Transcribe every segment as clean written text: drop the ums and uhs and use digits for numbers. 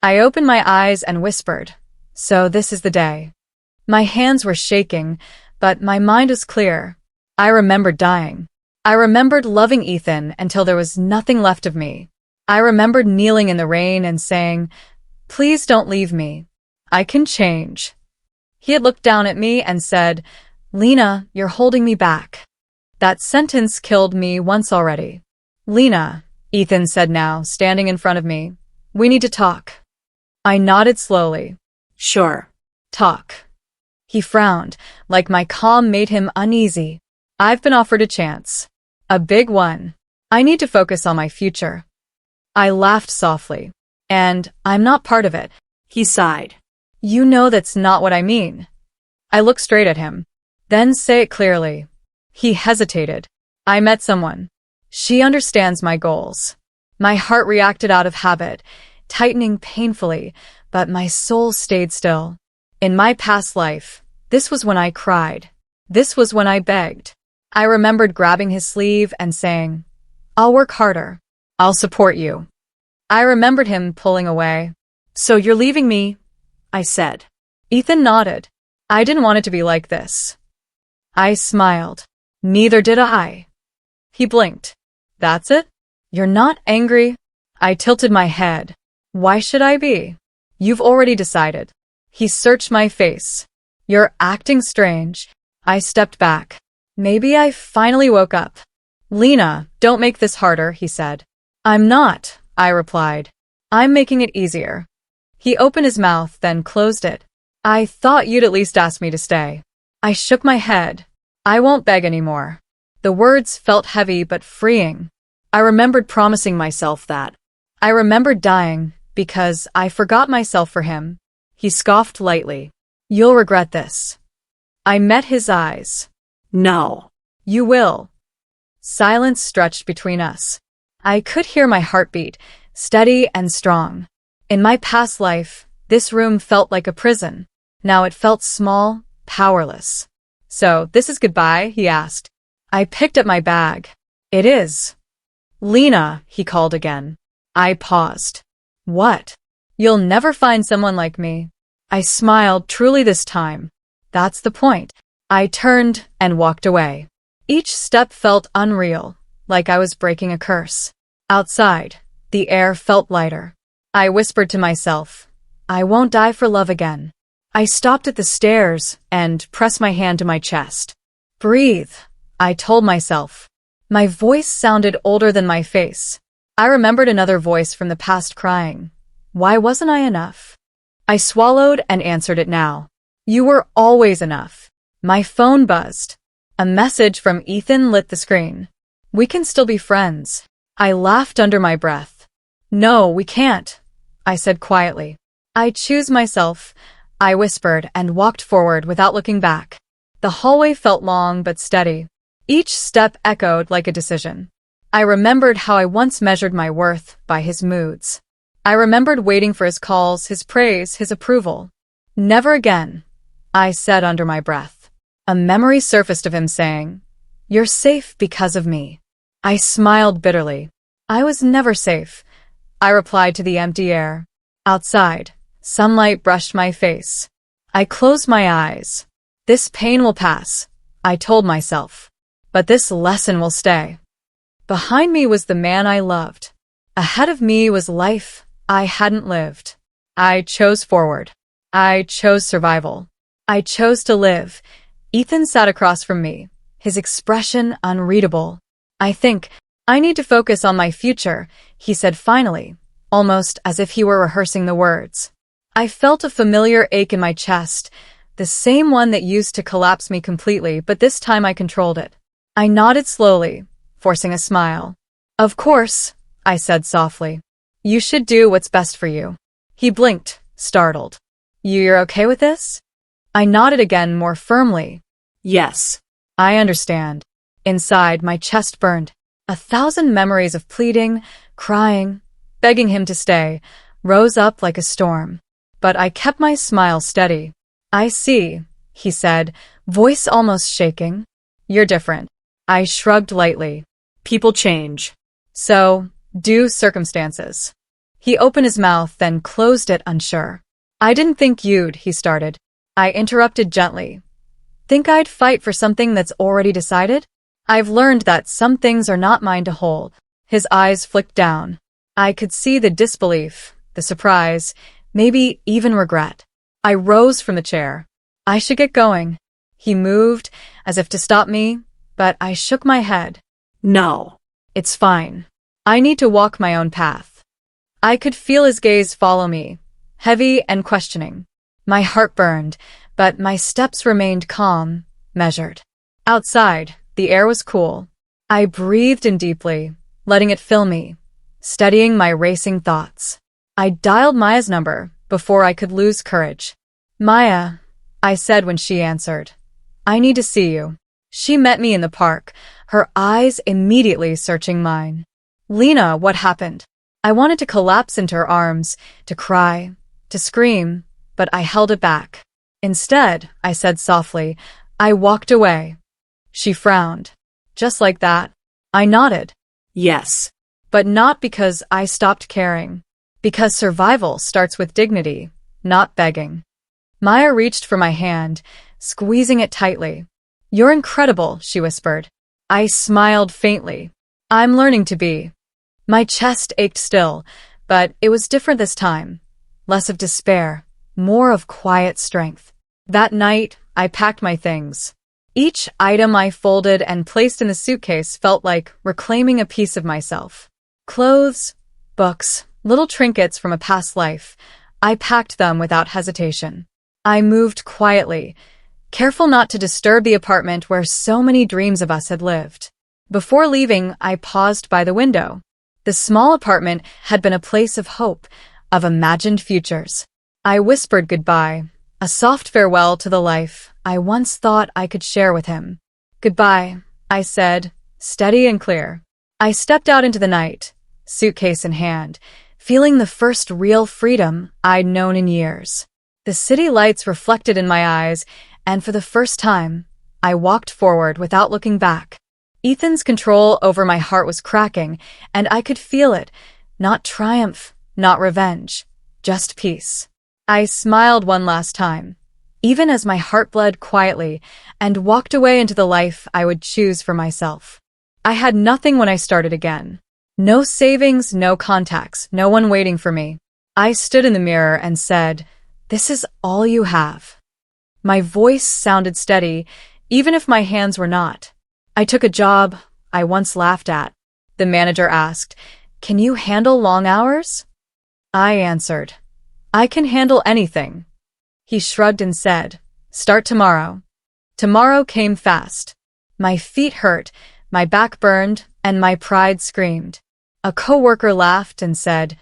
I opened my eyes and whispered, "So this is the day." My hands were shaking, but my mind was clear. I remembered dying. I remembered loving Ethan until there was nothing left of me. I remembered kneeling in the rain and saying, "Please don't leave me. I can change." He had looked down at me and said, "Lena, you're holding me back." That sentence killed me once already. "Lena," Ethan said now, standing in front of me, "we need to talk." I nodded slowly. Sure. Talk. He frowned, like my calm made him uneasy. "I've been offered a chance. A big one. I need to focus on my future." I laughed softly. "And I'm not part of it." He sighed. "You know that's not what I mean." I looked straight at him. "Then say it clearly." He hesitated. "I met someone. She understands my goals." My heart reacted out of habit, tightening painfully, but my soul stayed still. In my past life, this was when I cried. This was when I begged. I remembered grabbing his sleeve and saying, "I'll work harder. I'll support you." I remembered him pulling away. "So you're leaving me?" I said. Ethan nodded. "I didn't want it to be like this." I smiled. "Neither did I." He blinked. "That's it? You're not angry?" I tilted my head. "Why should I be? You've already decided." He searched my face. "You're acting strange." I stepped back. Maybe I finally woke up. "Lena, don't make this harder," he said. "I'm not," I replied. "I'm making it easier." He opened his mouth, then closed it. "I thought you'd at least ask me to stay." I shook my head. "I won't beg anymore." The words felt heavy but freeing. I remembered promising myself that. I remembered dying because I forgot myself for him. He scoffed lightly. "You'll regret this." I met his eyes. No. "You will." Silence stretched between us. I could hear my heartbeat, steady and strong. In my past life, this room felt like a prison. Now it felt small, powerless. "So, this is goodbye?" he asked. I picked up my bag. "It is." "Lena," he called again. I paused. "What?" "You'll never find someone like me." I smiled, truly this time. "That's the point." I turned and walked away. Each step felt unreal, like I was breaking a curse. Outside, the air felt lighter. I whispered to myself, "I won't die for love again." I stopped at the stairs and pressed my hand to my chest. "Breathe," I told myself. My voice sounded older than my face. I remembered another voice from the past crying, "Why wasn't I enough?" I swallowed and answered it now. "You were always enough." My phone buzzed. A message from Ethan lit the screen. "We can still be friends." I laughed under my breath. "No, we can't," I said quietly. "I choose myself," I whispered and walked forward without looking back. The hallway felt long but steady. Each step echoed like a decision. I remembered how I once measured my worth by his moods. I remembered waiting for his calls, his praise, his approval. "Never again," I said under my breath. A memory surfaced of him saying, "You're safe because of me." I smiled bitterly. I was never safe, I replied to the empty air. Outside, sunlight brushed my face. I closed my eyes. "This pain will pass," I told myself. "But this lesson will stay." Behind me was the man I loved. Ahead of me was life I hadn't lived. I chose forward. I chose survival. I chose to live. Ethan sat across from me, his expression unreadable. "I think I need to focus on my future," he said finally, almost as if he were rehearsing the words. I felt a familiar ache in my chest, the same one that used to collapse me completely, but this time I controlled it. I nodded slowly, forcing a smile. "Of course," I said softly. "You should do what's best for you." He blinked, startled. "You're okay with this?" I nodded again more firmly. "Yes." "I understand." Inside, my chest burned. 1,000 memories of pleading, crying, begging him to stay, rose up like a storm. But I kept my smile steady. "I see," he said, voice almost shaking. "You're different." I shrugged lightly. "People change." "So do circumstances." He opened his mouth, then closed it, unsure. I didn't think you'd, he started. I interrupted gently. Think I'd fight for something that's already decided? I've learned that some things are not mine to hold. His eyes flicked down. I could see the disbelief, the surprise, maybe even regret. I rose from the chair. I should get going. He moved, as if to stop me, but I shook my head. No. It's fine. I need to walk my own path. I could feel his gaze follow me, heavy and questioning. My heart burned, but my steps remained calm, measured. Outside, the air was cool. I breathed in deeply, letting it fill me, steadying my racing thoughts. I dialed Maya's number before I could lose courage. Maya, I said when she answered. I need to see you. She met me in the park, her eyes immediately searching mine. Lena, what happened? I wanted to collapse into her arms, to cry, to scream, but I held it back. Instead, I said softly, I walked away. She frowned. Just like that. I nodded. Yes. But not because I stopped caring. Because survival starts with dignity, not begging. Maya reached for my hand, squeezing it tightly. You're incredible, she whispered. I smiled faintly. I'm learning to be. My chest ached still, but it was different this time. Less of despair, more of quiet strength. That night, I packed my things. Each item I folded and placed in the suitcase felt like reclaiming a piece of myself. Clothes, books, little trinkets from a past life. I packed them without hesitation. I moved quietly, careful not to disturb the apartment where so many dreams of us had lived. Before leaving, I paused by the window. The small apartment had been a place of hope, of imagined futures. I whispered goodbye, a soft farewell to the life I once thought I could share with him. Goodbye, I said, steady and clear. I stepped out into the night, suitcase in hand, feeling the first real freedom I'd known in years. The city lights reflected in my eyes, and for the first time, I walked forward without looking back. Ethan's control over my heart was cracking, and I could feel it. Not triumph, not revenge, just peace. I smiled one last time, even as my heart bled quietly, and walked away into the life I would choose for myself. I had nothing when I started again. No savings, no contacts, no one waiting for me. I stood in the mirror and said, "This is all you have." My voice sounded steady, even if my hands were not. I took a job I once laughed at. The manager asked, "Can you handle long hours?" I answered, "I can handle anything." He shrugged and said, "Start tomorrow." Tomorrow came fast. My feet hurt, my back burned, and my pride screamed. A coworker laughed and said,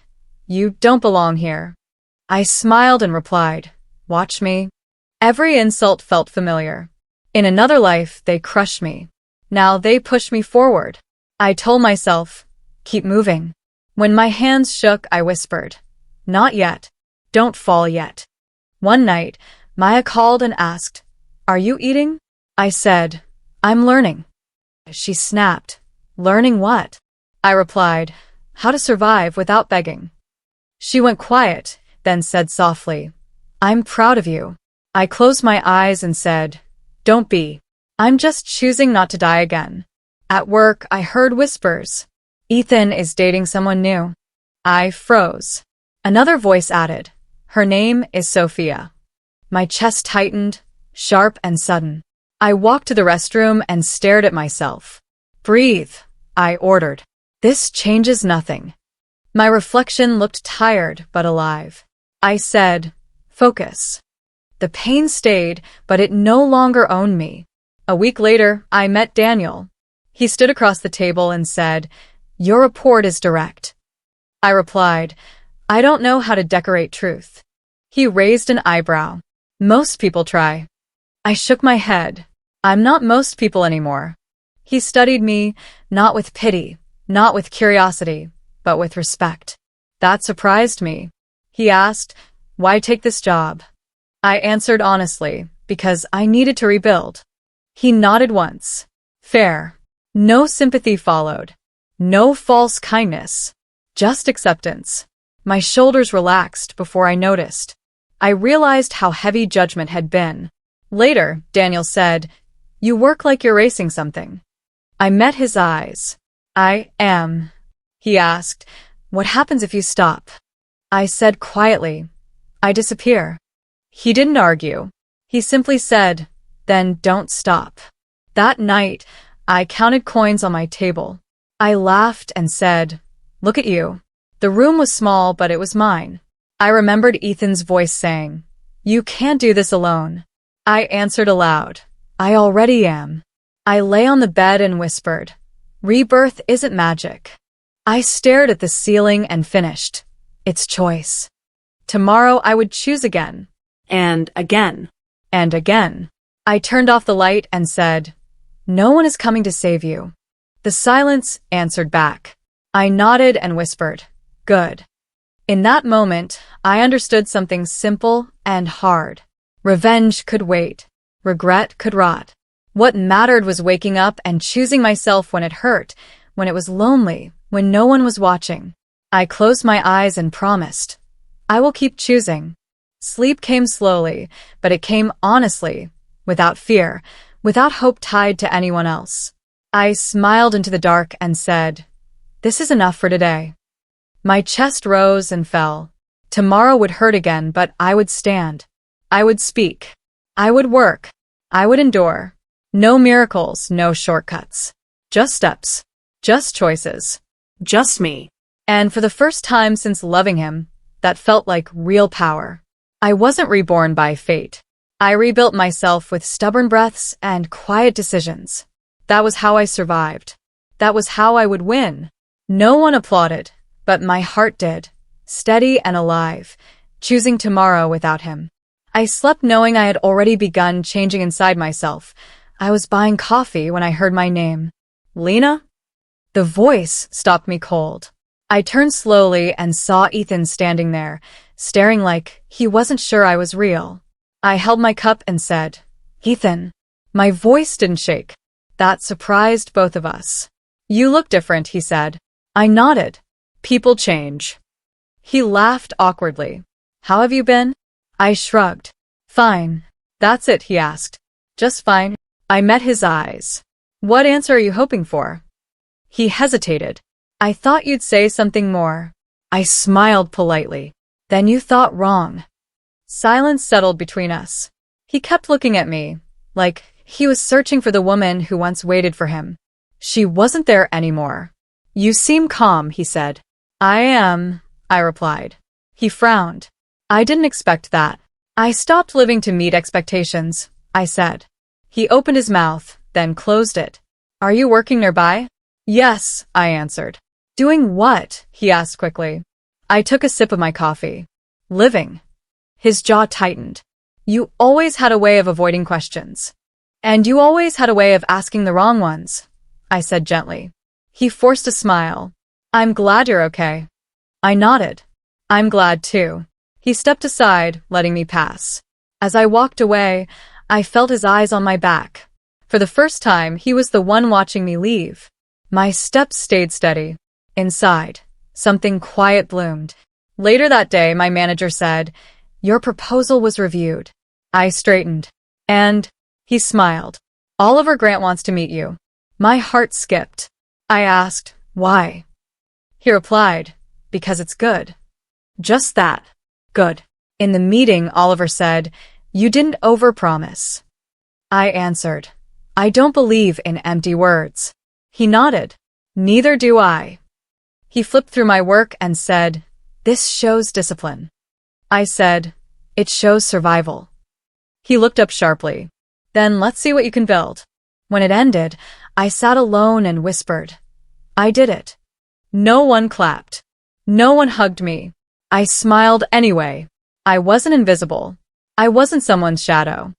"You don't belong here." I smiled and replied, "Watch me." Every insult felt familiar. In another life, they crushed me. Now they push me forward. I told myself, keep moving. When my hands shook, I whispered, not yet. Don't fall yet. One night, Maya called and asked, are you eating? I said, I'm learning. She snapped, learning what? I replied, how to survive without begging. She went quiet, then said softly, I'm proud of you. I closed my eyes and said, don't be. I'm just choosing not to die again. At work, I heard whispers. Ethan is dating someone new. I froze. Another voice added, her name is Sophia. My chest tightened, sharp and sudden. I walked to the restroom and stared at myself. Breathe, I ordered. This changes nothing. My reflection looked tired but alive. I said, focus. The pain stayed, but it no longer owned me. A week later, I met Daniel. He stood across the table and said, your report is direct. I replied, I don't know how to decorate truth. He raised an eyebrow. Most people try. I shook my head. I'm not most people anymore. He studied me, not with pity, not with curiosity, but with respect. That surprised me. He asked, why take this job? I answered honestly, because I needed to rebuild. He nodded once. Fair. No sympathy followed. No false kindness. Just acceptance. My shoulders relaxed before I noticed. I realized how heavy judgment had been. Later, Daniel said, "You work like you're racing something." I met his eyes. "I am." He asked, "What happens if you stop?" I said quietly, "I disappear." He didn't argue. He simply said, "Then don't stop." That night, I counted coins on my table. I laughed and said, "Look at you." The room was small, but it was mine. I remembered Ethan's voice saying, "You can't do this alone." I answered aloud, "I already am." I lay on the bed and whispered, "Rebirth isn't magic." I stared at the ceiling and finished, "It's choice." Tomorrow I would choose again. And again. And again. I turned off the light and said, "No one is coming to save you." The silence answered back. I nodded and whispered, "Good." In that moment, I understood something simple and hard. Revenge could wait. Regret could rot. What mattered was waking up and choosing myself when it hurt, when it was lonely, when no one was watching. I closed my eyes and promised, I will keep choosing. Sleep came slowly, but it came honestly, without fear, without hope tied to anyone else. I smiled into the dark and said, "This is enough for today." My chest rose and fell. Tomorrow would hurt again, but I would stand. I would speak. I would work. I would endure. No miracles, no shortcuts. Just steps. Just choices. Just me. And for the first time since loving him, that felt like real power. I wasn't reborn by fate. I rebuilt myself with stubborn breaths and quiet decisions. That was how I survived. That was how I would win. No one applauded, but my heart did, steady and alive, choosing tomorrow without him. I slept knowing I had already begun changing inside myself. I was buying coffee when I heard my name. "Lena?" The voice stopped me cold. I turned slowly and saw Ethan standing there, staring like he wasn't sure I was real. I held my cup and said, "Ethan." My voice didn't shake. That surprised both of us. "You look different," he said. I nodded. "People change." He laughed awkwardly. "How have you been?" I shrugged. "Fine." "That's it," he asked. "Just fine." I met his eyes. "What answer are you hoping for?" He hesitated. "I thought you'd say something more." I smiled politely. "Then you thought wrong." Silence settled between us. He kept looking at me, like he was searching for the woman who once waited for him. She wasn't there anymore. "You seem calm," he said. "I am," I replied. He frowned. "I didn't expect that." "I stopped living to meet expectations," I said. He opened his mouth, then closed it. "Are you working nearby?" "Yes," I answered. "Doing what?" he asked quickly. I took a sip of my coffee. "Living." His jaw tightened. "You always had a way of avoiding questions. And you always had a way of asking the wrong ones," I said gently. He forced a smile. "I'm glad you're okay." I nodded. "I'm glad too." He stepped aside, letting me pass. As I walked away, I felt his eyes on my back. For the first time, he was the one watching me leave. My steps stayed steady. Inside, something quiet bloomed. Later that day, my manager said, "Your proposal was reviewed." I straightened. "And?" He smiled. "Oliver Grant wants to meet you." My heart skipped. I asked, "Why?" He replied, "Because it's good." Just that. Good. In the meeting, Oliver said, "You didn't overpromise." I answered, "I don't believe in empty words." He nodded. "Neither do I." He flipped through my work and said, "This shows discipline." I said, "It shows survival." He looked up sharply. "Then let's see what you can build." When it ended, I sat alone and whispered, "I did it." No one clapped. No one hugged me. I smiled anyway. I wasn't invisible. I wasn't someone's shadow.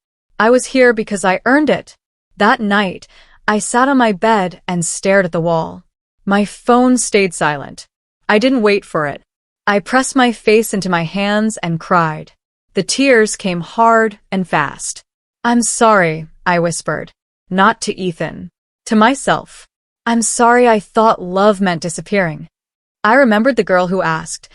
I was here because I earned it. That night, I sat on my bed and stared at the wall. My phone stayed silent. I didn't wait for it. I pressed my face into my hands and cried. The tears came hard and fast. "I'm sorry," I whispered. Not to Ethan. To myself. "I'm sorry I thought love meant disappearing." I remembered the girl who asked,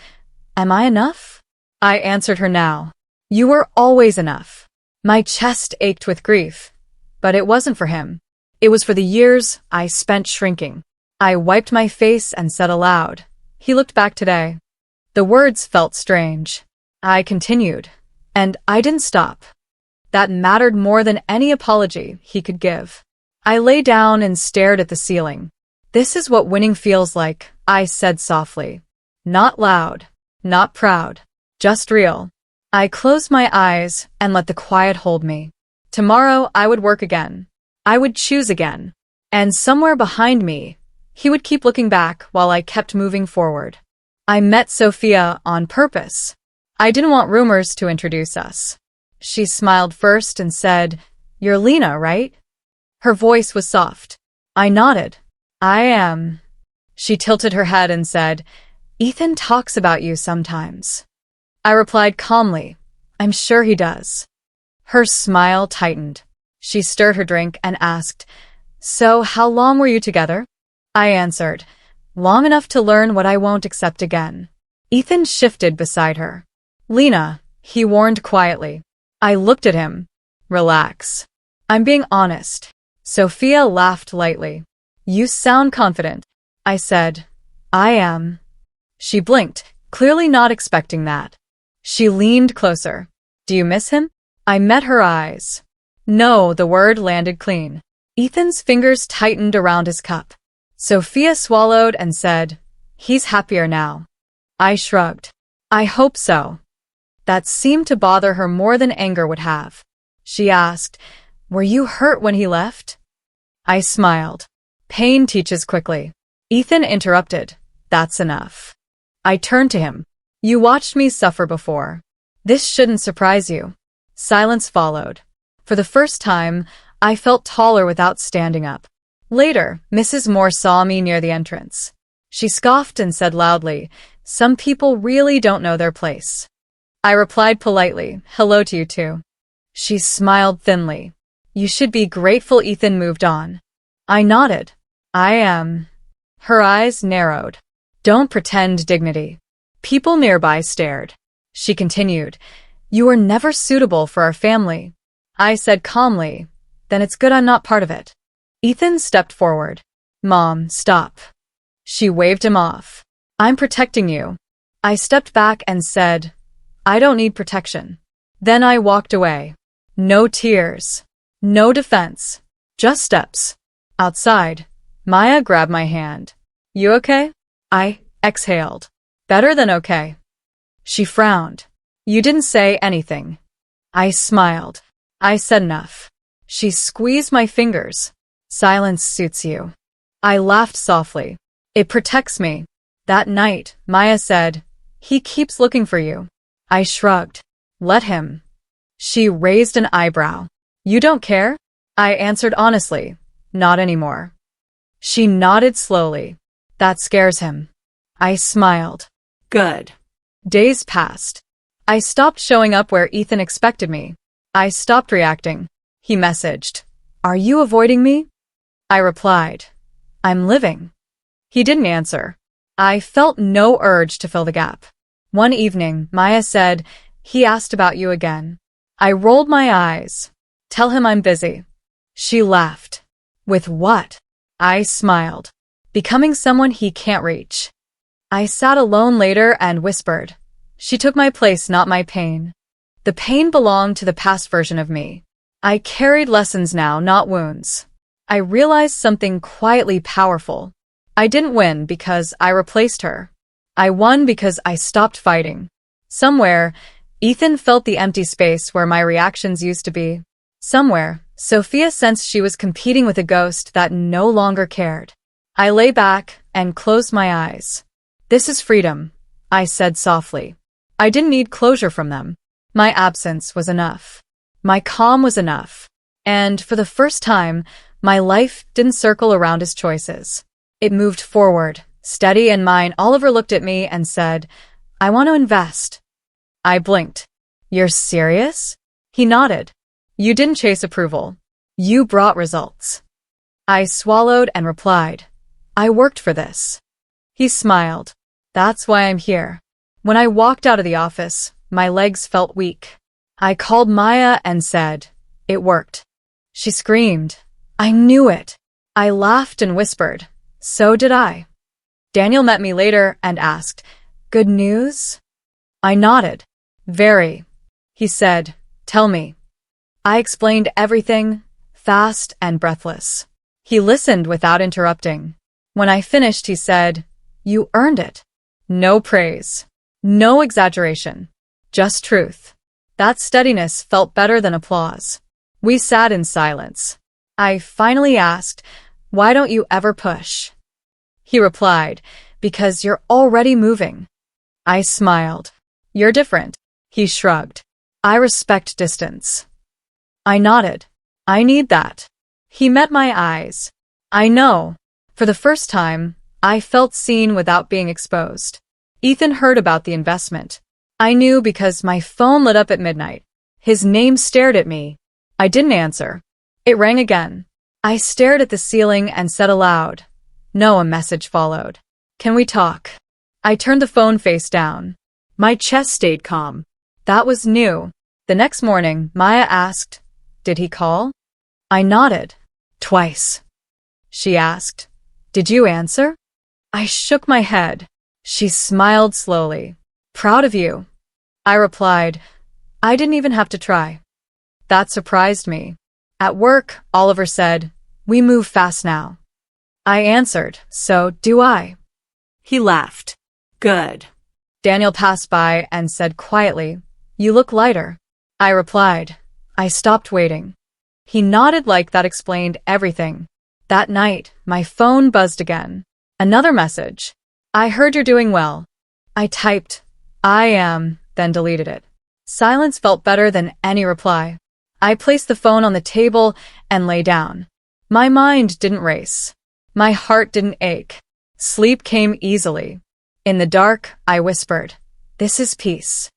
Am I enough? I answered her now. You were always enough. My chest ached with grief, but it wasn't for him. It was for the years I spent shrinking. I wiped my face and said aloud, he looked back today. The words felt strange. I continued, and I didn't stop. That mattered more than any apology he could give. I lay down and stared at the ceiling. This is what winning feels like, I said softly. Not loud, not proud, just real. I closed my eyes and let the quiet hold me. Tomorrow I would work again. I would choose again. And somewhere behind me, he would keep looking back while I kept moving forward. I met Sophia on purpose. I didn't want rumors to introduce us. She smiled first and said, You're Lena, right? Her voice was soft. I nodded. I am. She tilted her head and said, Ethan talks about you sometimes. I replied calmly, I'm sure he does. Her smile tightened. She stirred her drink and asked, So how long were you together? I answered, Long enough to learn what I won't accept again. Ethan shifted beside her. Lena, he warned quietly. I looked at him. Relax. I'm being honest. Sophia laughed lightly. You sound confident. I said, I am. She blinked, clearly not expecting that. She leaned closer. Do you miss him? I met her eyes. No, the word landed clean. Ethan's fingers tightened around his cup. Sophia swallowed and said, He's happier now. I shrugged. I hope so. That seemed to bother her more than anger would have. She asked, Were you hurt when he left? I smiled. Pain teaches quickly. Ethan interrupted. That's enough. I turned to him. You watched me suffer before. This shouldn't surprise you. Silence followed. For the first time, I felt taller without standing up. Later, Mrs. Moore saw me near the entrance. She scoffed and said loudly, Some people really don't know their place. I replied politely, Hello to you too. She smiled thinly. You should be grateful Ethan moved on. I nodded. I am. Her eyes narrowed. Don't pretend dignity. People nearby stared. She continued, You were never suitable for our family. I said calmly, Then it's good I'm not part of it. Ethan stepped forward. Mom, stop. She waved him off. I'm protecting you. I stepped back and said, I don't need protection. Then I walked away. No tears. No defense. Just steps. Outside, Maya grabbed my hand. You okay? I exhaled. Better than okay. She frowned. You didn't say anything. I smiled. I said enough. She squeezed my fingers. Silence suits you. I laughed softly. It protects me. That night, Maya said, He keeps looking for you. I shrugged. Let him. She raised an eyebrow. You don't care? I answered honestly. Not anymore. She nodded slowly. That scares him. I smiled. Good. Days passed. I stopped showing up where Ethan expected me. I stopped reacting. He messaged, Are you avoiding me? I replied, I'm living. He didn't answer. I felt no urge to fill the gap. One evening, Maya said, He asked about you again. I rolled my eyes. Tell him I'm busy. She laughed. With what? I smiled. Becoming someone he can't reach. I sat alone later and whispered. She took my place, not my pain. The pain belonged to the past version of me. I carried lessons now, not wounds. I realized something quietly powerful. I didn't win because I replaced her. I won because I stopped fighting. Somewhere, Ethan felt the empty space where my reactions used to be. Somewhere, Sophia sensed she was competing with a ghost that no longer cared. I lay back and closed my eyes. This is freedom, I said softly. I didn't need closure from them. My absence was enough. My calm was enough. And for the first time, my life didn't circle around his choices. It moved forward, steady and mine. Oliver looked at me and said, I want to invest. I blinked. You're serious? He nodded. You didn't chase approval. You brought results. I swallowed and replied, I worked for this. He smiled. That's why I'm here. When I walked out of the office, my legs felt weak. I called Maya and said, "It worked." She screamed, "I knew it." I laughed and whispered, "So did I." Daniel met me later and asked, "Good news?" I nodded. "Very." He said, "Tell me." I explained everything, fast and breathless. He listened without interrupting. When I finished, he said, "You earned it." No praise. No exaggeration. Just truth. That steadiness felt better than applause. We sat in silence. I finally asked, "Why don't you ever push?" He replied, "Because you're already moving." I smiled. "You're different." He shrugged. "I respect distance." I nodded. "I need that." He met my eyes. "I know." For the first time, I felt seen without being exposed. Ethan heard about the investment. I knew because my phone lit up at midnight. His name stared at me. I didn't answer. It rang again. I stared at the ceiling and said aloud, "No," a message followed. "Can we talk?" I turned the phone face down. My chest stayed calm. That was new. The next morning, Maya asked, "Did he call?" I nodded. "Twice." She asked, "Did you answer?" I shook my head. She smiled slowly. "Proud of you." I replied, "I didn't even have to try." That surprised me. At work, Oliver said, "We move fast now." I answered, "So do I." He laughed. Good. Daniel passed by and said quietly, "You look lighter." I replied, "I stopped waiting." He nodded like that explained everything. That night, my phone buzzed again. Another message. "I heard you're doing well." I typed, "I am," then deleted it. Silence felt better than any reply. I placed the phone on the table and lay down. My mind didn't race. My heart didn't ache. Sleep came easily. In the dark, I whispered, "This is peace."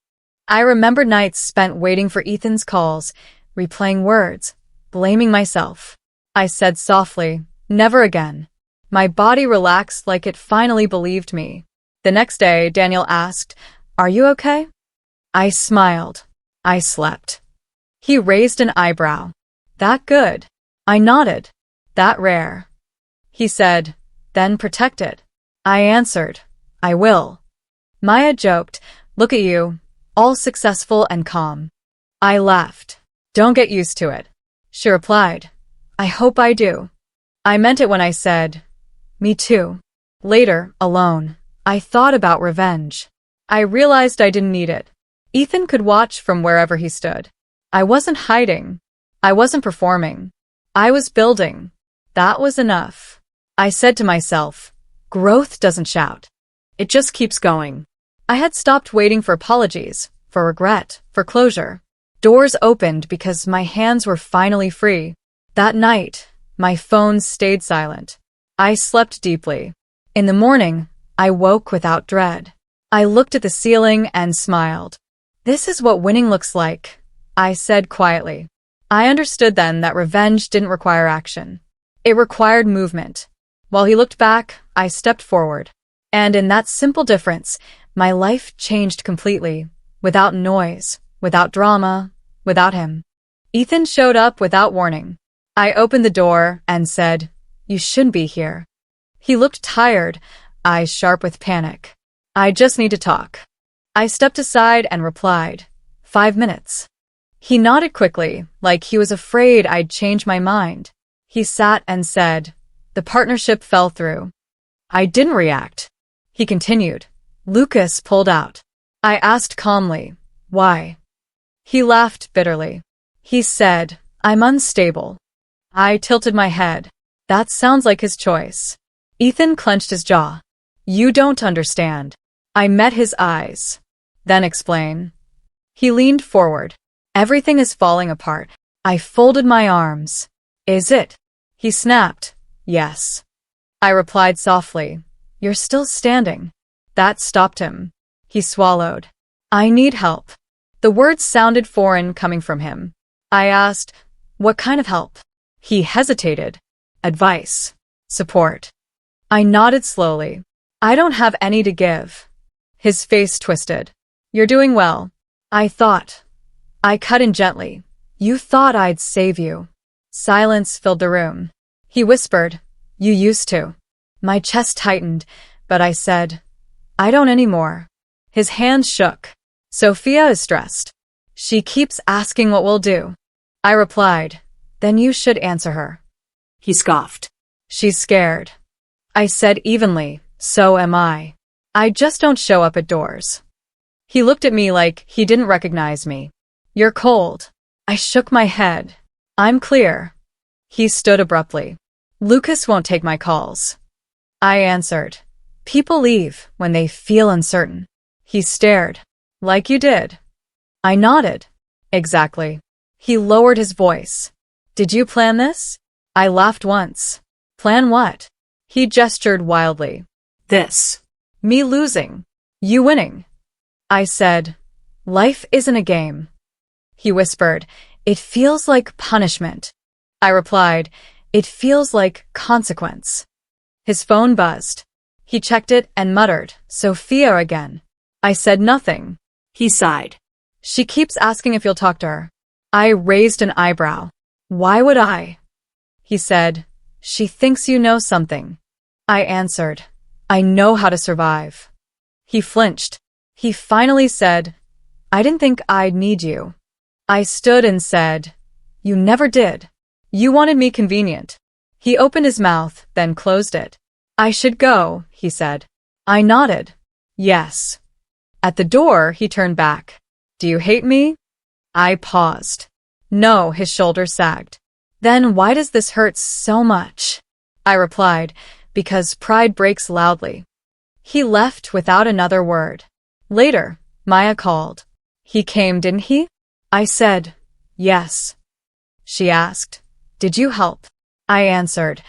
I remembered nights spent waiting for Ethan's calls, replaying words, blaming myself. I said softly, "Never again." My body relaxed like it finally believed me. The next day, Daniel asked, "Are you okay?" I smiled. I slept. He raised an eyebrow. "That good?" I nodded. "That rare." He said, "Then protect it." I answered, "I will." Maya joked, "Look at you, all successful and calm." I laughed. "Don't get used to it." She replied, "I hope I do." I meant it when I said, "Me too." Later, alone, I thought about revenge. I realized I didn't need it. Ethan could watch from wherever he stood. I wasn't hiding. I wasn't performing. I was building. That was enough. I said to myself, growth doesn't shout. It just keeps going. I had stopped waiting for apologies, for regret, for closure. Doors opened because my hands were finally free. That night, my phone stayed silent. I slept deeply. In the morning, I woke without dread. I looked at the ceiling and smiled. "This is what winning looks like," I said quietly. I understood then that revenge didn't require action. It required movement. While he looked back, I stepped forward. And in that simple difference, my life changed completely, without noise, without drama, without him. Ethan showed up without warning. I opened the door and said, "You shouldn't be here." He looked tired, eyes sharp with panic. "I just need to talk." I stepped aside and replied, 5 minutes. He nodded quickly, like he was afraid I'd change my mind. He sat and said, "The partnership fell through." I didn't react. He continued, "Lucas pulled out." I asked calmly, "Why?" He laughed bitterly. He said, "I'm unstable." I tilted my head. That sounds like his choice. Ethan clenched his jaw. "You don't understand." I met his eyes. "Then explain." He leaned forward. "Everything is falling apart." I folded my arms. "Is it?" He snapped. "Yes." I replied softly, "You're still standing." That stopped him. He swallowed. "I need help." The words sounded foreign coming from him. I asked, "What kind of help?" He hesitated. "Advice. Support." I nodded slowly. "I don't have any to give." His face twisted. You're doing well. I thought. I cut in gently. You thought I'd save you. Silence filled the room. He whispered, you used to. My chest tightened, but I said, I don't anymore. His hands shook. Sophia is stressed. She keeps asking what we'll do. I replied, then you should answer her. He scoffed. She's scared. I said evenly, so am I. I just don't show up at doors. He looked at me like he didn't recognize me. You're cold. I shook my head. I'm clear. He stood abruptly. Lucas won't take my calls. I answered. People leave when they feel uncertain. He stared. Like you did. I nodded. Exactly. He lowered his voice. Did you plan this? I laughed once. Plan what? He gestured wildly. This. Me losing. You winning. I said, life isn't a game. He whispered, it feels like punishment. I replied, it feels like consequence. His phone buzzed. He checked it and muttered, Sophia again. I said nothing. He sighed. She keeps asking if you'll talk to her. I raised an eyebrow. Why would I? He said, she thinks you know something. I answered, I know how to survive. He flinched. He finally said, I didn't think I'd need you. I stood and said, you never did. You wanted me convenient. He opened his mouth, then closed it. I should go, he said. I nodded. Yes. At the door, he turned back. Do you hate me? I paused. No, his shoulders sagged. Then why does this hurt so much? I replied, because pride breaks loudly. He left without another word. Later, Maya called. He came, didn't he? I said, yes. She asked, did you help? I answered,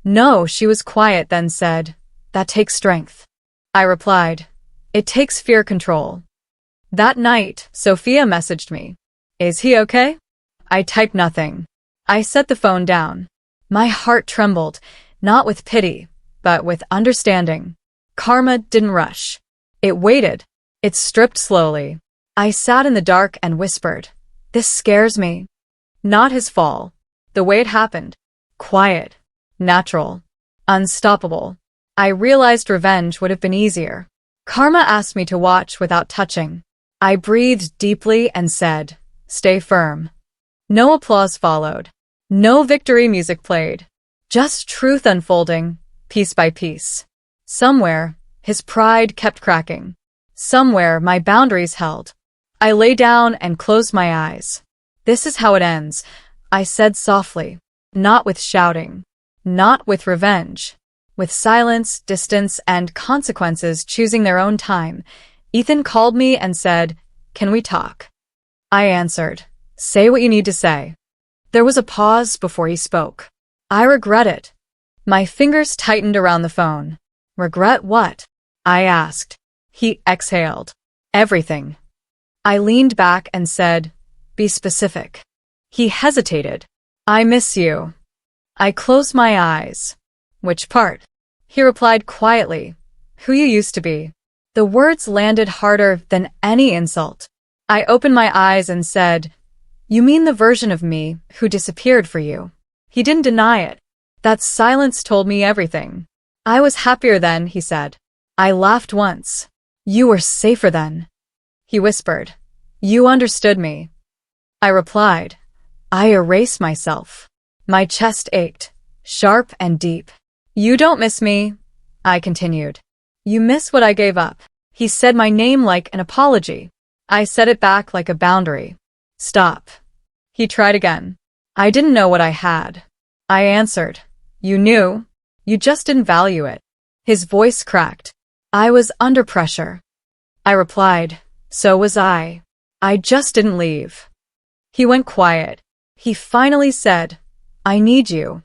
no. She was quiet, then said, that takes strength. I replied, it takes fear control. That night, Sophia messaged me. Is he okay? I typed nothing. I set the phone down. My heart trembled, not with pity, but with understanding. Karma didn't rush. It waited. It stripped slowly. I sat in the dark and whispered, this scares me. Not his fall. The way it happened. Quiet. Natural. Unstoppable. I realized revenge would have been easier. Karma asked me to watch without touching. I breathed deeply and said, stay firm. No applause followed. No victory music played. Just truth unfolding, piece by piece. Somewhere, his pride kept cracking. Somewhere, my boundaries held. I lay down and closed my eyes. This is how it ends, I said softly. Not with shouting. Not with revenge. With silence, distance, and consequences choosing their own time. Ethan called me and said, can we talk? I answered, say what you need to say. There was a pause before he spoke. I regret it. My fingers tightened around the phone. Regret what? I asked. He exhaled. Everything. I leaned back and said, be specific. He hesitated. I miss you. I closed my eyes. Which part? He replied quietly, who you used to be. The words landed harder than any insult. I opened my eyes and said, you mean the version of me who disappeared for you? He didn't deny it. That silence told me everything. I was happier then, he said. I laughed once. You were safer then. He whispered, you understood me. I replied, I erased myself. My chest ached, sharp and deep. You don't miss me, I continued. You miss what I gave up. He said my name like an apology. I said it back like a boundary. Stop. He tried again. I didn't know what I had. I answered, you knew. You just didn't value it. His voice cracked. I was under pressure. I replied, so was I. I just didn't leave. He went quiet. He finally said, I need you.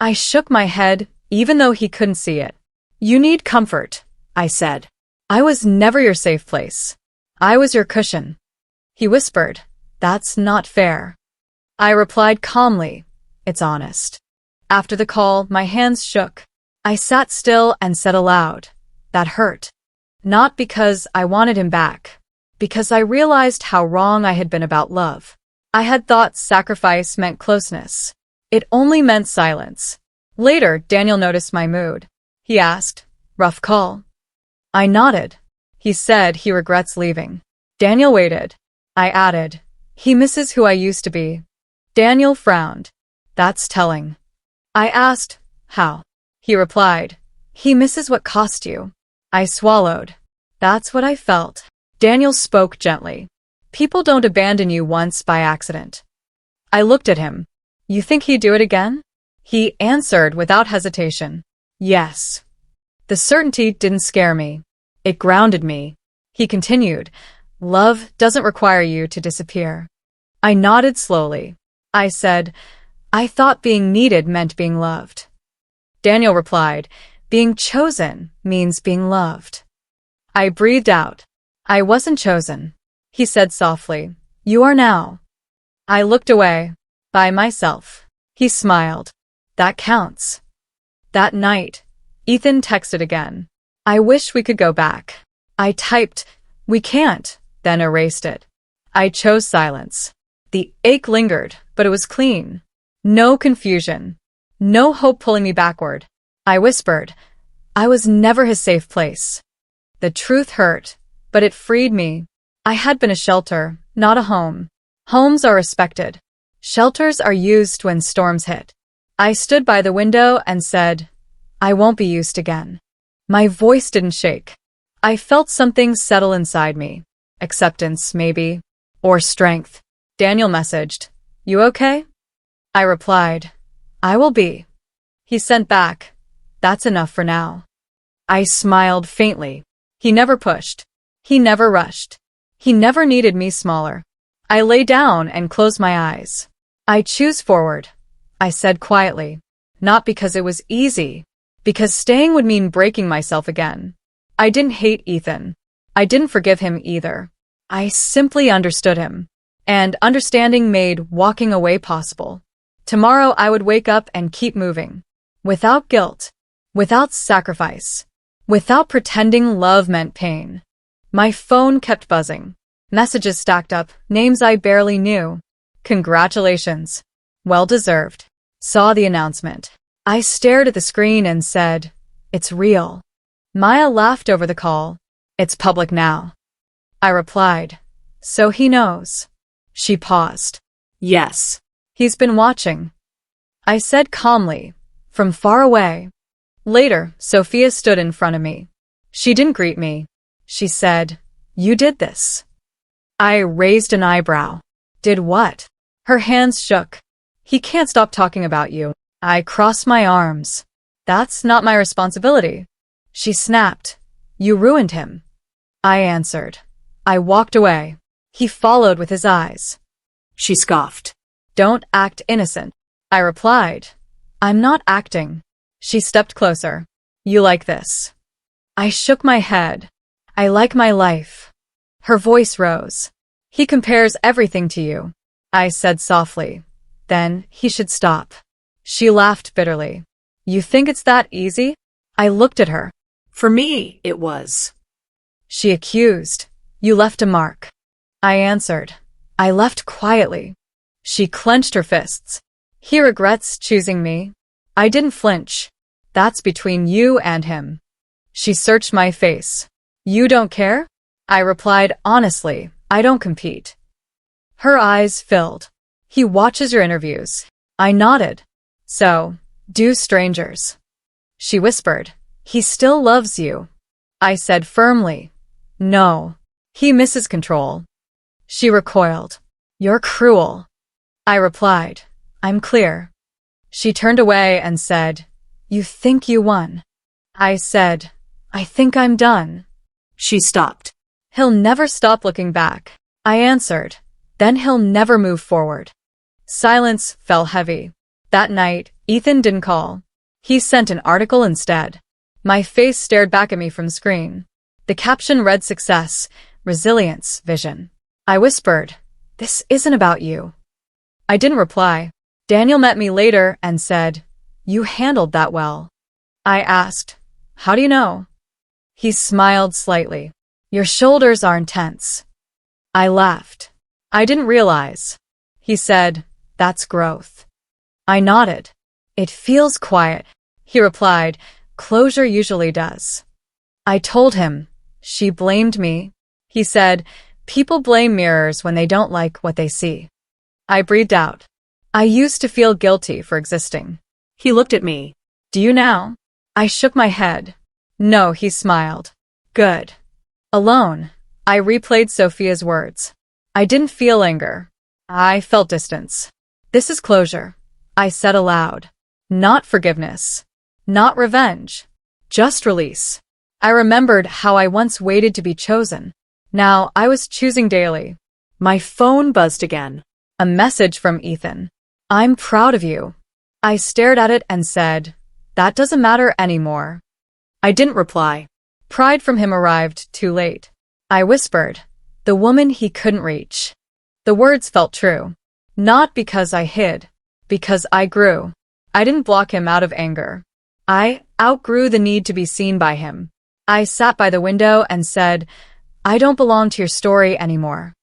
I shook my head, even though he couldn't see it. You need comfort, I said. I was never your safe place. I was your cushion. He whispered, that's not fair. I replied calmly, it's honest. After the call, my hands shook. I sat still and said aloud, that hurt. Not because I wanted him back. Because I realized how wrong I had been about love. I had thought sacrifice meant closeness. It only meant silence. Later, Daniel noticed my mood. He asked, "Rough call?" I nodded. He said he regrets leaving. Daniel waited. I added, "He misses who I used to be." Daniel frowned. "That's telling." I asked, "How?" He replied, "He misses what cost you." I swallowed. That's what I felt. Daniel spoke gently. "People don't abandon you once by accident." I looked at him. "You think he'd do it again?" He answered without hesitation, "Yes." The certainty didn't scare me. It grounded me. He continued, "Love doesn't require you to disappear." I nodded slowly. I said, "I thought being needed meant being loved." Daniel replied, "Being chosen means being loved." I breathed out. "I wasn't chosen." He said softly, "You are now." I looked away. By myself. He smiled. "That counts." That night, Ethan texted again. "I wish we could go back." I typed, "We can't," then erased it. I chose silence. The ache lingered, but it was clean. No confusion. No hope pulling me backward. I whispered, "I was never his safe place." The truth hurt, but it freed me. I had been a shelter, not a home. Homes are respected. Shelters are used when storms hit. I stood by the window and said, "I won't be used again." My voice didn't shake. I felt something settle inside me. Acceptance, maybe. Or strength. Daniel messaged, "You okay?" I replied, "I will be." He sent back, "That's enough for now." I smiled faintly. He never pushed. He never rushed. He never needed me smaller. I lay down and closed my eyes. "I choose forward," I said quietly. Not because it was easy. Because staying would mean breaking myself again. I didn't hate Ethan. I didn't forgive him either. I simply understood him. And understanding made walking away possible. Tomorrow I would wake up and keep moving. Without guilt. Without sacrifice. Without pretending love meant pain. My phone kept buzzing. Messages stacked up, names I barely knew. "Congratulations." "Well deserved." Saw the announcement. I stared at the screen and said, "It's real." Maya laughed over the call. "It's public now." I replied, "So he knows." She paused. Yes. "He's been watching." I said calmly, from far away. Later, Sophia stood in front of me. She didn't greet me. She said, "You did this." I raised an eyebrow. "Did what?" Her hands shook. "He can't stop talking about you." I crossed my arms. "That's not my responsibility." She snapped, "You ruined him." I answered. I walked away. He followed with his eyes. She scoffed. "Don't act innocent." I replied, "I'm not acting." She stepped closer. "You like this?" I shook my head. "I like my life." Her voice rose. "He compares everything to you." I said softly, "Then he should stop." She laughed bitterly. "You think it's that easy?" I looked at her. For me, it was. She accused, "You left a mark." I answered, "I left quietly." She clenched her fists. "He regrets choosing me." I didn't flinch. "That's between you and him." She searched my face. "You don't care?" I replied honestly, "I don't compete." Her eyes filled. "He watches your interviews." I nodded. "So, do strangers." She whispered, "He still loves you." I said firmly, "No. He misses control." She recoiled. "You're cruel." I replied, "I'm clear." She turned away and said, "You think you won." I said, "I think I'm done." She stopped. "He'll never stop looking back." I answered, "Then he'll never move forward." Silence fell heavy. That night, Ethan didn't call. He sent an article instead. My face stared back at me from the screen. The caption read success, resilience, vision. I whispered, "This isn't about you." I didn't reply. Daniel met me later and said, "You handled that well." I asked, "How do you know?" He smiled slightly. Your shoulders are intense. I laughed. I didn't realize. He said, that's growth. I nodded. It feels quiet, he replied. Closure usually does. I told him. She blamed me. He said, people blame mirrors when they don't like what they see. I breathed out. I used to feel guilty for existing. He looked at me. Do you now? I shook my head. No, he smiled. Good. Alone. I replayed Sophia's words. I didn't feel anger. I felt distance. This is closure, I said aloud. Not forgiveness. Not revenge. Just release. I remembered how I once waited to be chosen. Now I was choosing daily. My phone buzzed again. A message from Ethan. I'm proud of you. I stared at it and said, that doesn't matter anymore. I didn't reply. Pride from him arrived too late. I whispered, the woman he couldn't reach. The words felt true. Not because I hid, because I grew. I didn't block him out of anger. I outgrew the need to be seen by him. I sat by the window and said, I don't belong to your story anymore.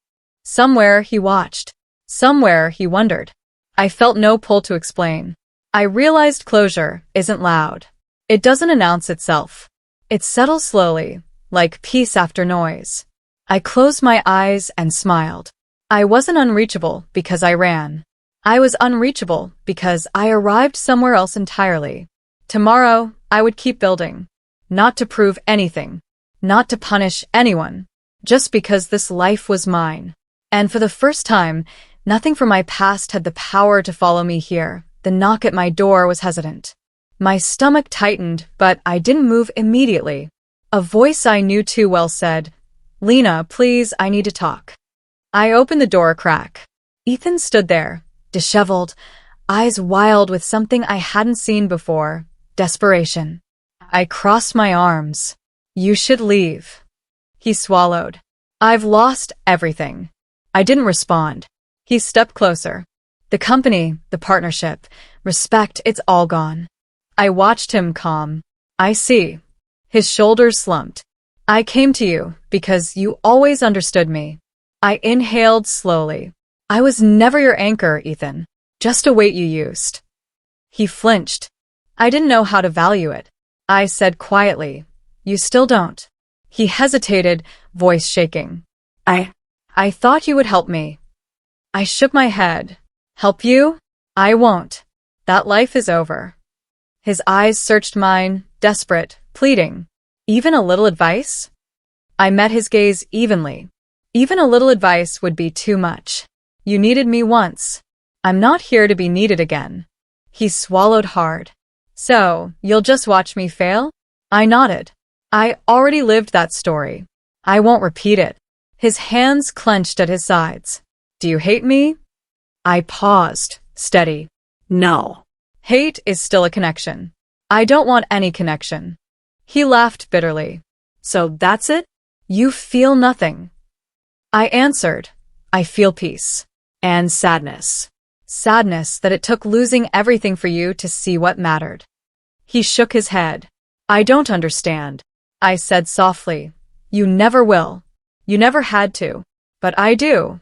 Somewhere he watched. Somewhere he wondered. I felt no pull to explain. I realized closure isn't loud. It doesn't announce itself. It settles slowly, like peace after noise. I closed my eyes and smiled. I wasn't unreachable because I ran. I was unreachable because I arrived somewhere else entirely. Tomorrow, I would keep building. Not to prove anything. Not to punish anyone. Just because this life was mine. And for the first time, nothing from my past had the power to follow me here. The knock at my door was hesitant. My stomach tightened, but I didn't move immediately. A voice I knew too well said, Lena, please, I need to talk. I opened the door a crack. Ethan stood there, disheveled, eyes wild with something I hadn't seen before, desperation. I crossed my arms. You should leave. He swallowed. I've lost everything. I didn't respond. He stepped closer. The company, the partnership, respect, it's all gone. I watched him calm. I see. His shoulders slumped. I came to you because you always understood me. I inhaled slowly. I was never your anchor, Ethan. Just a weight you used. He flinched. I didn't know how to value it. I said quietly, you still don't. He hesitated, voice shaking. I thought you would help me. I shook my head. Help you? I won't. That life is over. His eyes searched mine, desperate, pleading. Even a little advice? I met his gaze evenly. Even a little advice would be too much. You needed me once. I'm not here to be needed again. He swallowed hard. So, you'll just watch me fail? I nodded. I already lived that story. I won't repeat it. His hands clenched at his sides. Do you hate me? I paused, steady. No. Hate is still a connection. I don't want any connection. He laughed bitterly. So that's it? You feel nothing. I answered. I feel peace. And sadness. Sadness that it took losing everything for you to see what mattered. He shook his head. I don't understand. I said softly. You never will. You never had to. But I do.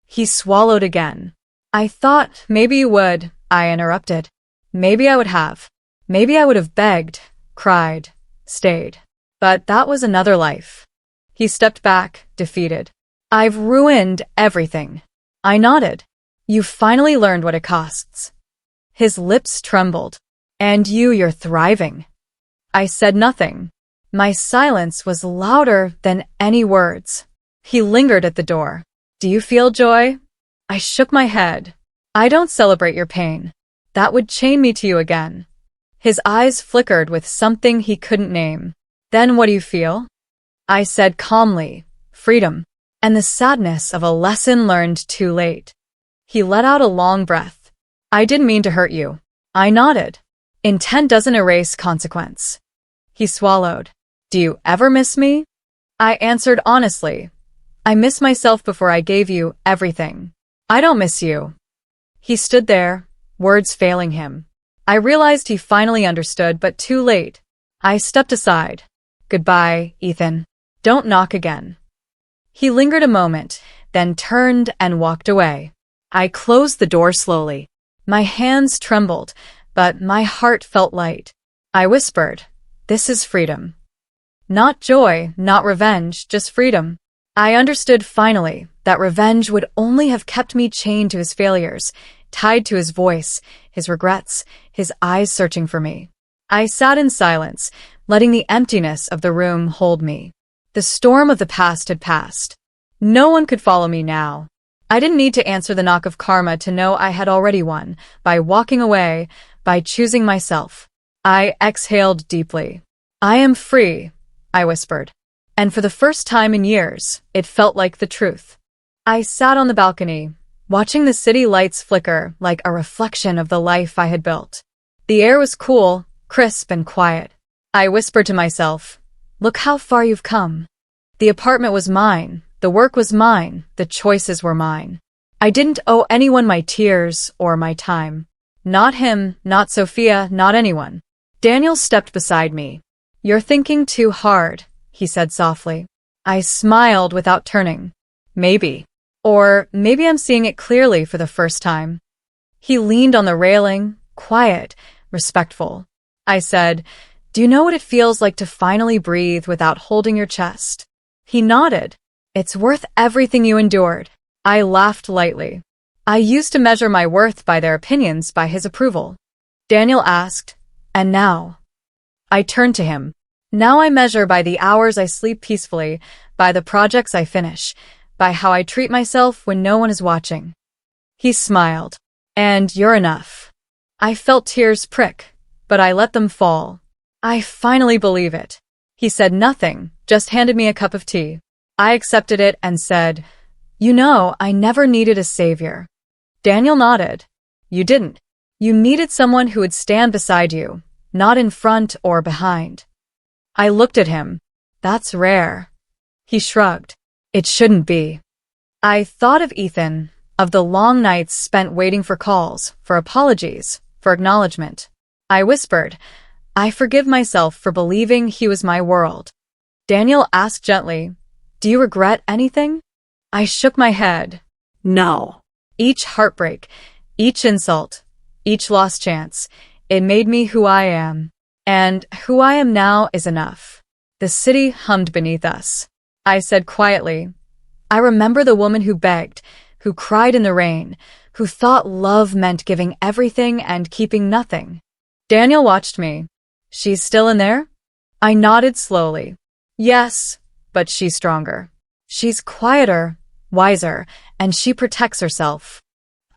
He swallowed again. I thought maybe you would, I interrupted. Maybe I would have. Maybe I would have begged, cried, stayed. But that was another life. He stepped back, defeated. I've ruined everything. I nodded. You finally learned what it costs. His lips trembled. And you're thriving. I said nothing. My silence was louder than any words. He lingered at the door. Do you feel joy? I shook my head. I don't celebrate your pain. That would chain me to you again. His eyes flickered with something he couldn't name. Then what do you feel? I said calmly, freedom, and the sadness of a lesson learned too late. He let out a long breath. I didn't mean to hurt you. I nodded. Intent doesn't erase consequence. He swallowed. Do you ever miss me? I answered honestly. I miss myself before I gave you everything. I don't miss you. He stood there, words failing him. I realized he finally understood, but too late. I stepped aside. Goodbye, Ethan. Don't knock again. He lingered a moment, then turned and walked away. I closed the door slowly. My hands trembled, but my heart felt light. I whispered, "This is freedom." Not joy, not revenge, just freedom. I understood finally that revenge would only have kept me chained to his failures, tied to his voice, his regrets, his eyes searching for me. I sat in silence, letting the emptiness of the room hold me. The storm of the past had passed. No one could follow me now. I didn't need to answer the knock of karma to know I had already won, by walking away, by choosing myself. I exhaled deeply. "I am free," I whispered. And for the first time in years, it felt like the truth. I sat on the balcony, watching the city lights flicker like a reflection of the life I had built. The air was cool, crisp and quiet. I whispered to myself, "Look how far you've come." The apartment was mine, the work was mine, the choices were mine. I didn't owe anyone my tears or my time. Not him, not Sophia, not anyone. Daniel stepped beside me. "You're thinking too hard," he said softly. I smiled without turning. Maybe. Or maybe I'm seeing it clearly for the first time. He leaned on the railing, quiet, respectful. I said, "Do you know what it feels like to finally breathe without holding your chest?" He nodded. "It's worth everything you endured." I laughed lightly. I used to measure my worth by their opinions, by his approval. Daniel asked, "And now?" I turned to him. "Now I measure by the hours I sleep peacefully, by the projects I finish, by how I treat myself when no one is watching." He smiled. "And you're enough." I felt tears prick, but I let them fall. "I finally believe it." He said nothing, just handed me a cup of tea. I accepted it and said, "You know, I never needed a savior." Daniel nodded. "You didn't. You needed someone who would stand beside you, not in front or behind." I looked at him. "That's rare." He shrugged. "It shouldn't be." I thought of Ethan, of the long nights spent waiting for calls, for apologies, for acknowledgement. I whispered, "I forgive myself for believing he was my world." Daniel asked gently, "Do you regret anything?" I shook my head. No. Each heartbreak, each insult, each lost chance, it made me who I am. And who I am now is enough. The city hummed beneath us. I said quietly, "I remember the woman who begged, who cried in the rain, who thought love meant giving everything and keeping nothing." Daniel watched me. "She's still in there?" I nodded slowly. "Yes, but she's stronger. She's quieter, wiser, and she protects herself."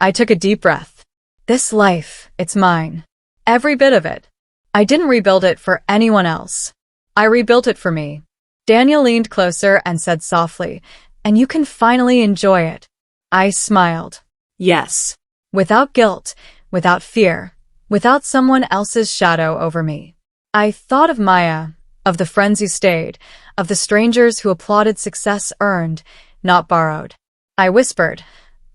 I took a deep breath. This life, it's mine. Every bit of it. I didn't rebuild it for anyone else. I rebuilt it for me. Daniel leaned closer and said softly, "And you can finally enjoy it." I smiled. Yes. Without guilt, without fear, without someone else's shadow over me. I thought of Maya, of the friends who stayed, of the strangers who applauded success earned, not borrowed. I whispered,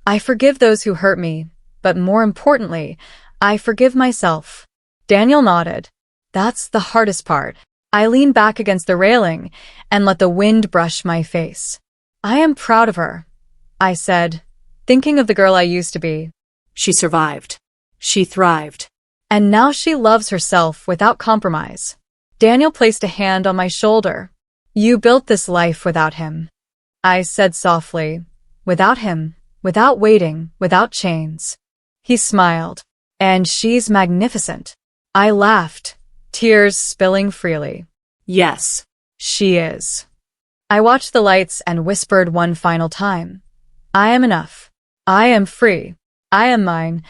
"I forgive those who hurt me, but more importantly, I forgive myself." Daniel nodded. "That's the hardest part." I leaned back against the railing and let the wind brush my face. "I am proud of her," I said, thinking of the girl I used to be. She survived. She thrived. And now she loves herself without compromise. Daniel placed a hand on my shoulder. "You built this life without him," I said softly. "Without him, without waiting, without chains." He smiled. "And she's magnificent." I laughed, tears spilling freely. Yes. She is. I watched the lights and whispered one final time. "I am enough. I am free. I am mine."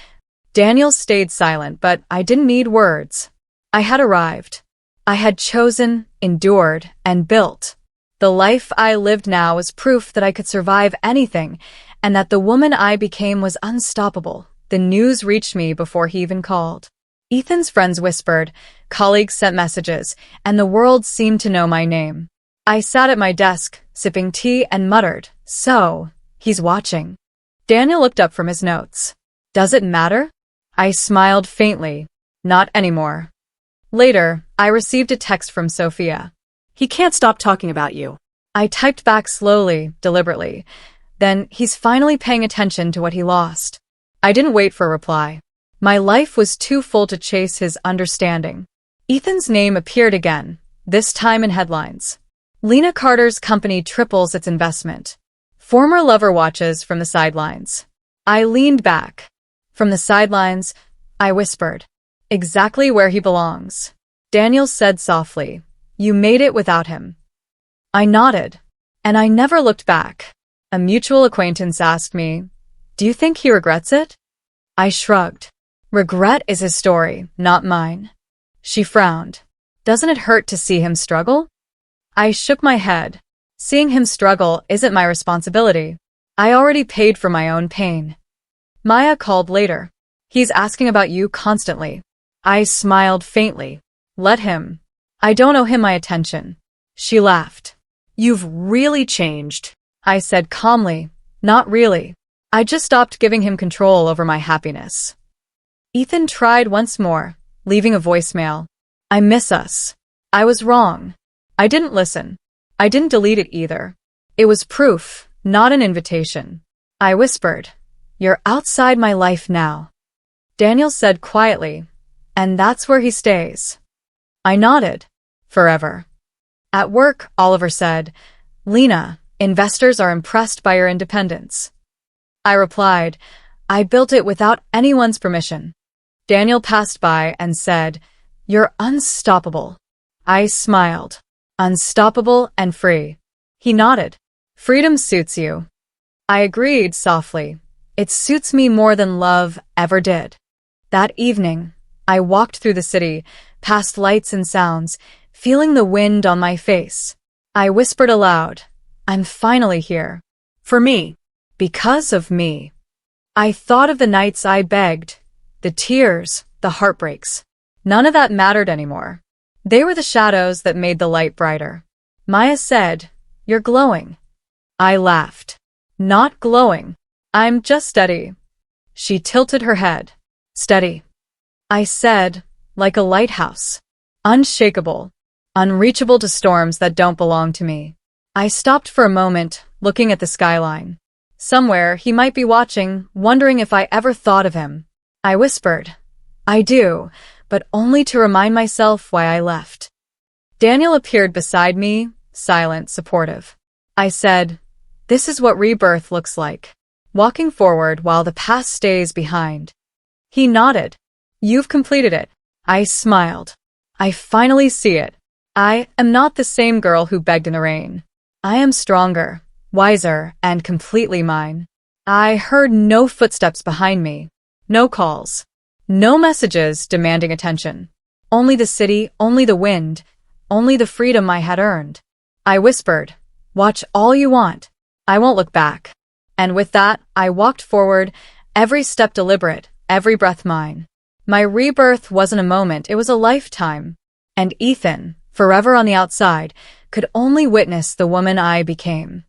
Daniel stayed silent, but I didn't need words. I had arrived. I had chosen, endured, and built. The life I lived now was proof that I could survive anything, and that the woman I became was unstoppable. The news reached me before he even called. Ethan's friends whispered, colleagues sent messages, and the world seemed to know my name. I sat at my desk, sipping tea, and muttered, "So, he's watching." Daniel looked up from his notes. "Does it matter?" I smiled faintly. "Not anymore." Later, I received a text from Sophia. He can't stop talking about you. I typed back slowly, deliberately. Then, he's finally paying attention to what he lost. I didn't wait for a reply. My life was too full to chase his understanding. Ethan's name appeared again, this time in headlines. Lena Carter's company triples its investment. Former lover watches from the sidelines. I leaned back. From the sidelines, I whispered, "Exactly where he belongs." Daniel said softly, "You made it without him." I nodded, and I never looked back. A mutual acquaintance asked me, "Do you think he regrets it?" I shrugged. Regret is his story, not mine. She frowned. Doesn't it hurt to see him struggle? I shook my head. Seeing him struggle isn't my responsibility. I already paid for my own pain. Maya called later. He's asking about you constantly. I smiled faintly. Let him. I don't owe him my attention. She laughed. You've really changed, I said calmly. Not really. I just stopped giving him control over my happiness. Ethan tried once more, leaving a voicemail. I miss us. I was wrong. I didn't listen. I didn't delete it either. It was proof, not an invitation. I whispered, "You're outside my life now." Daniel said quietly, "And that's where he stays." I nodded. Forever. At work, Oliver said, "Lena, investors are impressed by your independence." I replied, "I built it without anyone's permission." Daniel passed by and said, "You're unstoppable." I smiled. Unstoppable and free. He nodded. "Freedom suits you." I agreed softly. "It suits me more than love ever did." That evening, I walked through the city, past lights and sounds, feeling the wind on my face. I whispered aloud, "I'm finally here. For me. Because of me." I thought of the nights I begged, the tears, the heartbreaks. None of that mattered anymore. They were the shadows that made the light brighter. Maya said, "You're glowing." I laughed. "Not glowing. I'm just steady." She tilted her head. "Steady." I said, "Like a lighthouse. Unshakable. Unreachable to storms that don't belong to me." I stopped for a moment, looking at the skyline. Somewhere he might be watching, wondering if I ever thought of him. I whispered, "I do, but only to remind myself why I left." Daniel appeared beside me, silent, supportive. I said, "This is what rebirth looks like. Walking forward while the past stays behind." He nodded. "You've completed it." I smiled. "I finally see it. I am not the same girl who begged in the rain. I am stronger, wiser, and completely mine." I heard no footsteps behind me. No calls. No messages demanding attention. Only the city, only the wind, only the freedom I had earned. I whispered, "Watch all you want. I won't look back." And with that, I walked forward, every step deliberate, every breath mine. My rebirth wasn't a moment, it was a lifetime. And Ethan, forever on the outside, could only witness the woman I became.